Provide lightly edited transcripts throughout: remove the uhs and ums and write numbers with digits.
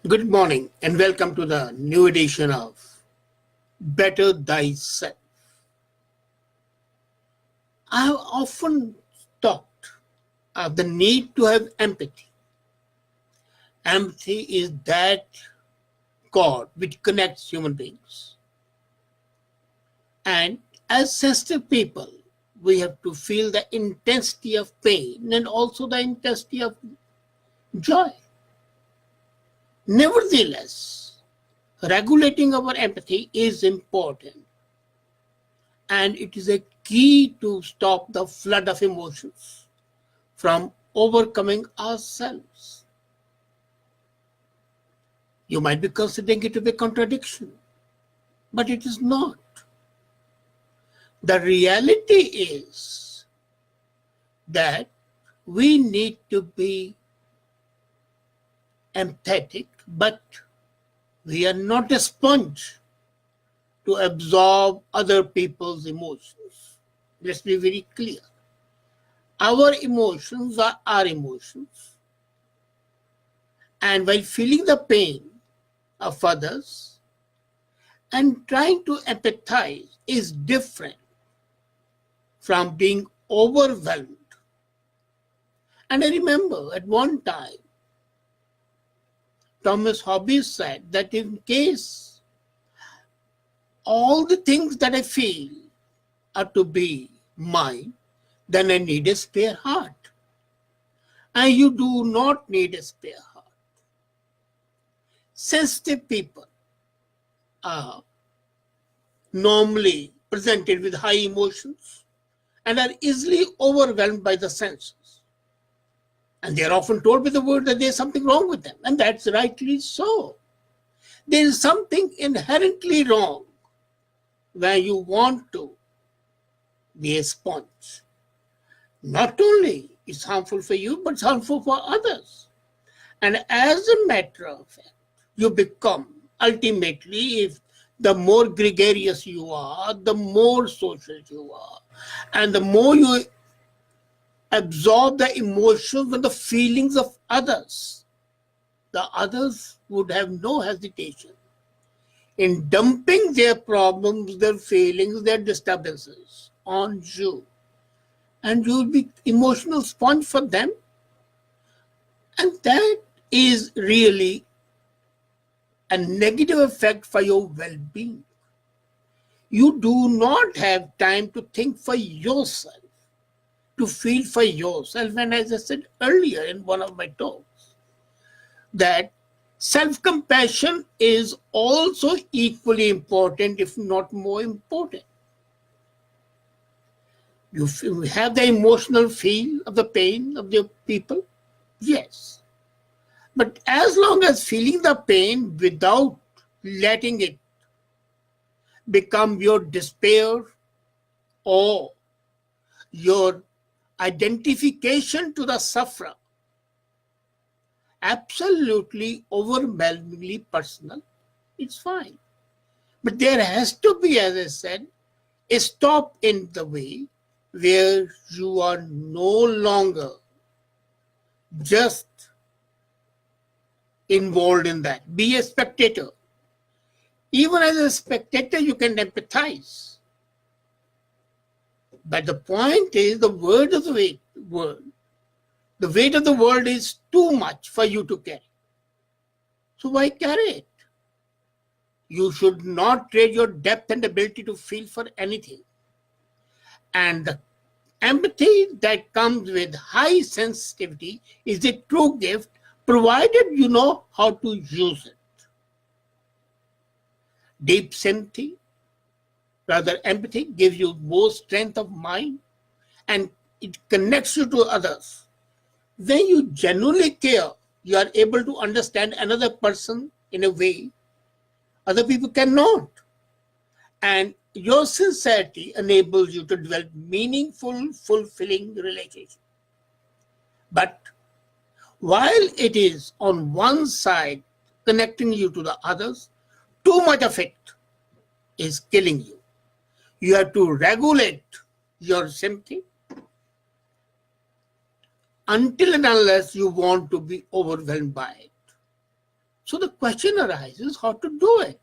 Good morning and welcome to the new edition of Better Thyself. I have often talked of the need to have empathy. Empathy is that cord which connects human beings. And as sensitive people, we have to feel the intensity of pain and also the intensity of joy. Nevertheless, regulating our empathy is important, and it is a key to stop the flood of emotions from overcoming ourselves. You might be considering it to be a contradiction, but it is not. The reality is that we need to be empathetic, but we are not a sponge to absorb other people's emotions. Let's be very clear. Our emotions are our emotions. And while feeling the pain of others and trying to empathize is different from being overwhelmed. And I remember at one time, Thomas Hobbes said that in case all the things that I feel are to be mine, then I need a spare heart. And you do not need a spare heart. Sensitive people are normally presented with high emotions and are easily overwhelmed by the senses. And they are often told with the word that there is something wrong with them. And that's rightly so. There is something inherently wrong when you want to be a sponge. Not only is harmful for you, but it's harmful for others. And as a matter of fact, you become ultimately, if the more gregarious you are, the more social you are, and the more you absorb the emotions and the feelings of others, the others would have no hesitation in dumping their problems, their feelings, their disturbances on you. And you'll be emotional sponge for them. And that is really a negative effect for your well-being. You do not have time to think for yourself, to feel for yourself. And as I said earlier in one of my talks, that self-compassion is also equally important, if not more important. You have the emotional feel of the pain of the people, yes. But as long as feeling the pain without letting it become your despair or your identification to the sufferer, absolutely overwhelmingly personal, it's fine. But there has to be, as I said, a stop in the way where you are no longer just involved in that. Be a spectator. Even as a spectator, you can empathize. But the point is, the weight of the world, the weight of the world is too much for you to carry. So why carry it? You should not trade your depth and ability to feel for anything. And the empathy that comes with high sensitivity is a true gift, provided you know how to use it. Deep sympathy, rather empathy, gives you more strength of mind and it connects you to others. When you genuinely care, you are able to understand another person in a way other people cannot. And your sincerity enables you to develop meaningful, fulfilling relationships. But while it is on one side connecting you to the others, too much of it is killing you. You have to regulate your sympathy until and unless you want to be overwhelmed by it. So the question arises how to do it.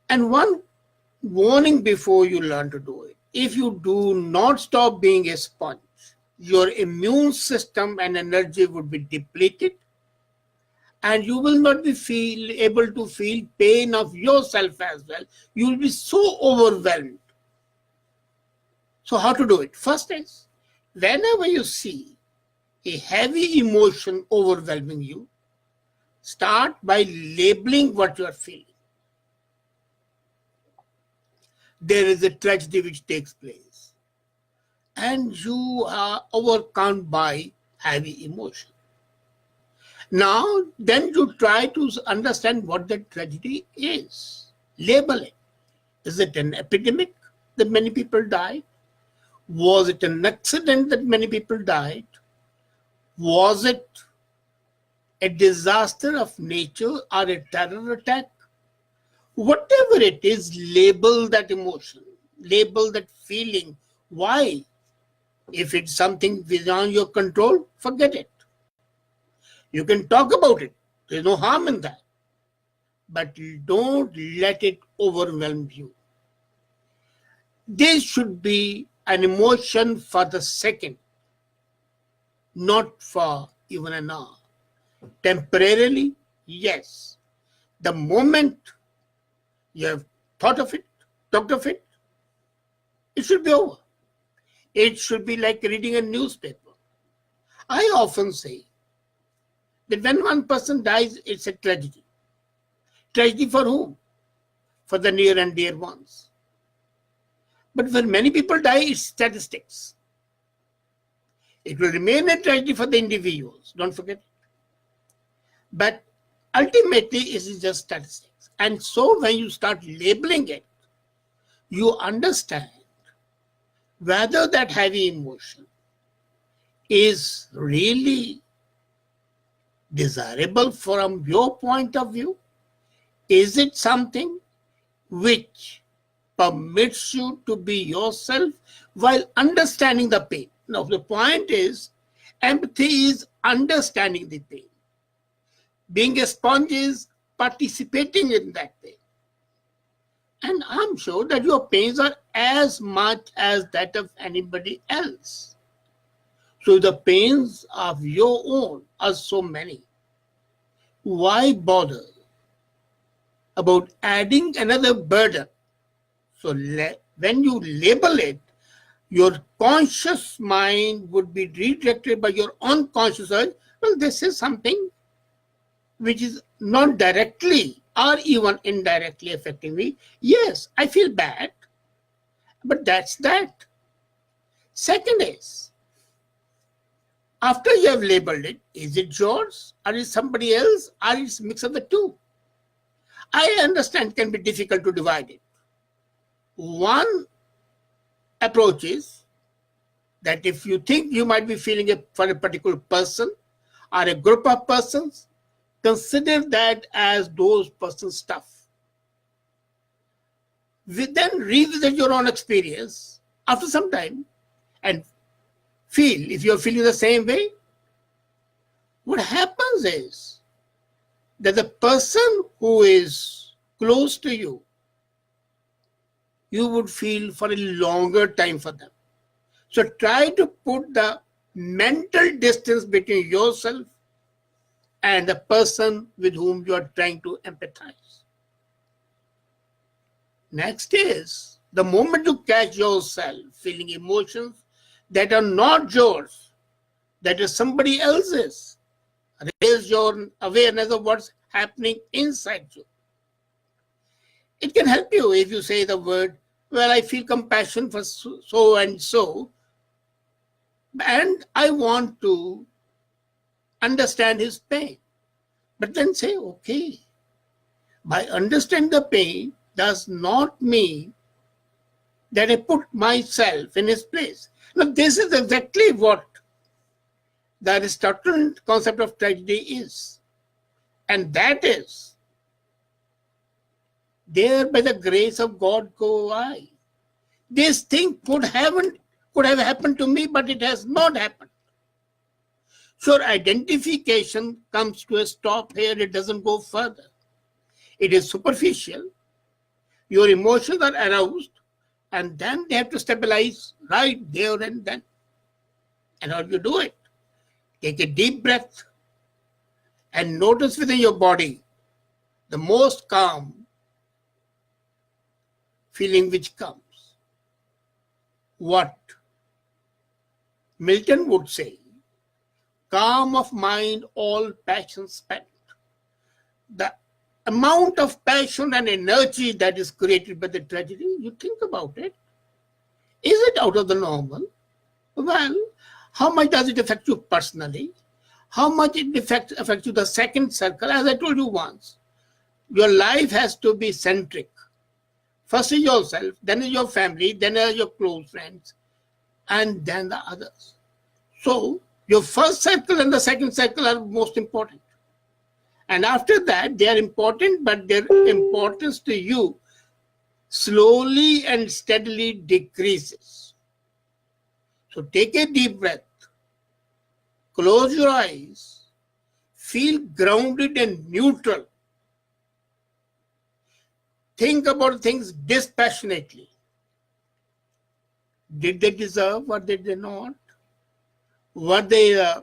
And one warning before you learn to do it. If you do not stop being a sponge, your immune system and energy would be depleted, and you will not be able to feel pain of yourself as well. You will be so overwhelmed. So how to do it? First is, whenever you see a heavy emotion overwhelming you, start by labeling what you are feeling. There is a tragedy which takes place, and you are overcome by heavy emotion. Now, then you try to understand what that tragedy is. Label it. Is it an epidemic that many people died? Was it an accident that many people died? Was it a disaster of nature or a terror attack? Whatever it is, label that emotion, label that feeling. Why? If it's something beyond your control, forget it. You can talk about it. There's no harm in that. But don't let it overwhelm you. This should be an emotion for the second, not for even an hour. Temporarily, yes. The moment you have thought of it, talked of it, it should be over. It should be like reading a newspaper. I often say that when one person dies, it's a tragedy. Tragedy for whom? For the near and dear ones. But when many people die, it's statistics. It will remain a tragedy for the individuals, don't forget it. But ultimately, it is just statistics. And so when you start labeling it, you understand whether that heavy emotion is really desirable from your point of view. Is it something which permits you to be yourself while understanding the pain? Now, the point is, empathy is understanding the pain. Being a sponge is participating in that pain. And I'm sure that your pains are as much as that of anybody else. So the pains of your own are so many. Why bother about adding another burden? So when you label it, your conscious mind would be redirected by your unconscious mind. Well, this is something which is not directly or even indirectly affecting me. Yes, I feel bad, but that's that. Second is, after you have labeled it, is it yours or is somebody else or it's a mix of the two? I understand it can be difficult to divide it. One approach is that if you think you might be feeling it for a particular person or a group of persons, consider that as those persons' stuff. We then revisit your own experience after some time and feel if you're feeling the same way. What happens is that the person who is close to you, you would feel for a longer time for them. So try to put the mental distance between yourself and the person with whom you are trying to empathize. Next is, the moment you catch yourself feeling emotions that are not yours, that is somebody else's, raise your awareness of what's happening inside you. It can help you if you say the word, well, I feel compassion for so and so, and I want to understand his pain. But then say, okay, by understanding the pain does not mean that I put myself in his place. Now, this is exactly what the Aristotelian concept of tragedy is. And that is, there by the grace of God go I. This thing could have happened to me, but it has not happened. Sure, identification comes to a stop here. It doesn't go further. It is superficial. Your emotions are aroused, and then they have to stabilize right there and then. And how do you do it? Take a deep breath and notice within your body the most calm feeling which comes. What Milton would say, calm of mind, all passion spent. The amount of passion and energy that is created by the tragedy, you think about it. Is it out of the normal? Well, how much does it affect you personally? How much it affects you the second circle? As I told you once, your life has to be centric. First is yourself, then is your family, then are your close friends, and then the others. So your first circle and the second circle are most important. And after that, they are important, but their importance to you slowly and steadily decreases. So take a deep breath, close your eyes, feel grounded and neutral. Think about things dispassionately. Did they deserve or did they not? Were they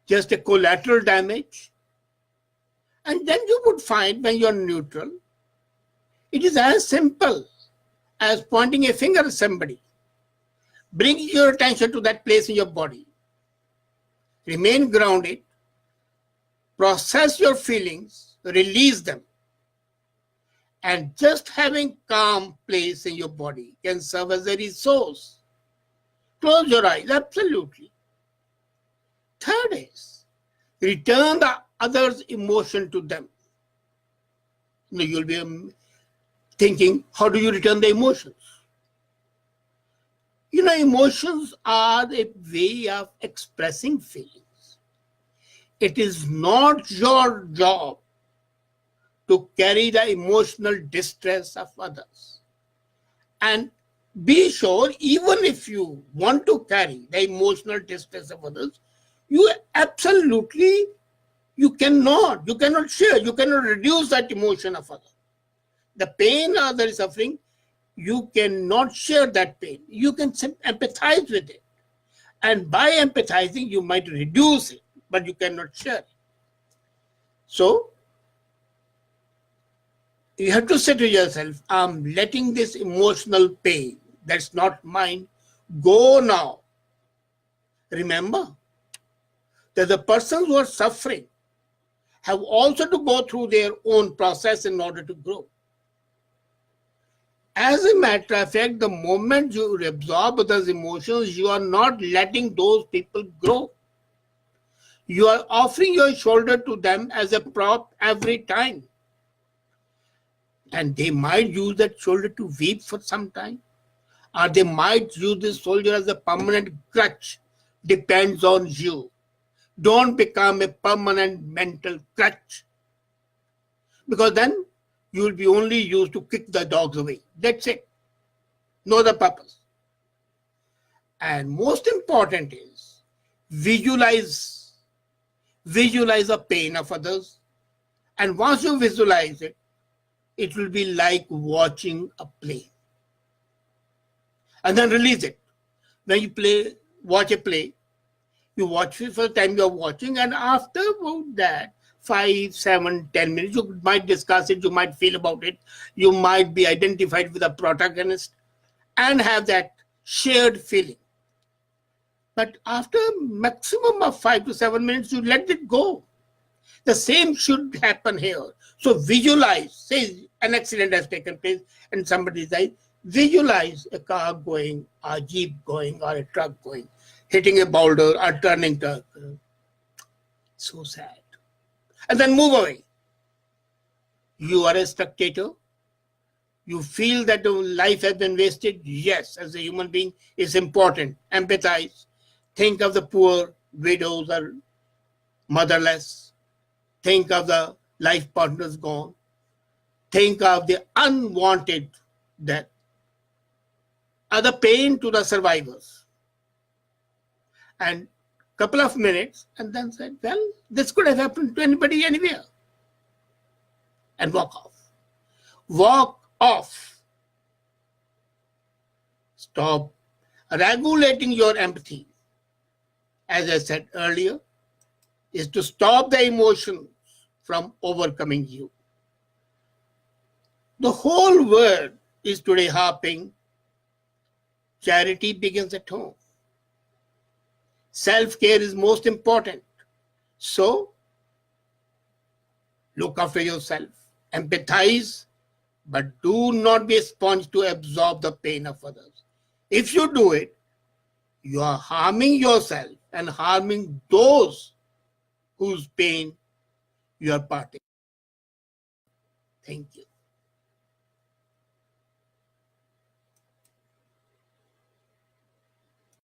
just a collateral damage? And then you would find when you're neutral, it is as simple as pointing a finger at somebody. Bring your attention to that place in your body. Remain grounded. Process your feelings. Release them. And just having calm place in your body can serve as a resource. Close your eyes, absolutely. Third is, return the other's emotion to them. You'll be thinking, how do you return the emotions? Emotions are a way of expressing feelings. It is not your job to carry the emotional distress of others. And be sure, even if you want to carry the emotional distress of others, you absolutely, you cannot share, you cannot reduce that emotion of others. The pain others is suffering, you cannot share that pain. You can empathize with it. And by empathizing, you might reduce it, but you cannot share it. So, you have to say to yourself, I'm letting this emotional pain, that's not mine, go now. Remember that the persons who are suffering have also to go through their own process in order to grow. As a matter of fact, the moment you absorb others' emotions, you are not letting those people grow. You are offering your shoulder to them as a prop every time. And they might use that shoulder to weep for some time, or they might use this shoulder as a permanent crutch. Depends on you. Don't become a permanent mental crutch, because then you will be only used to kick the dogs away. That's it. No other purpose. And most important is visualize the pain of others. And once you visualize it, it will be like watching a play. And then release it. When you watch a play, you watch it for the time you're watching, and after that, 5, 7, 10 minutes, you might discuss it, you might feel about it, you might be identified with the protagonist and have that shared feeling. But after maximum of 5 to 7 minutes, you let it go. The same should happen here. So visualize, say an accident has taken place and somebody died, visualize a car going, a jeep going, or a truck going, hitting a boulder or turning truck. So sad. And then move away. You are a spectator. You feel that the life has been wasted. Yes, as a human being, it's important. Empathize. Think of the poor widows or motherless. Think of the life partners gone. Think of the unwanted death. Or the pain to the survivors. And couple of minutes, and then said, well, this could have happened to anybody anywhere. And walk off. Walk off. Stop regulating your empathy. As I said earlier, is to stop the emotions from overcoming you. The whole world is today harping, charity begins at home. Self-care is most important. So, look after yourself, empathize, but do not be a sponge to absorb the pain of others. If you do it, you are harming yourself and harming those whose pain you are parting. Thank you.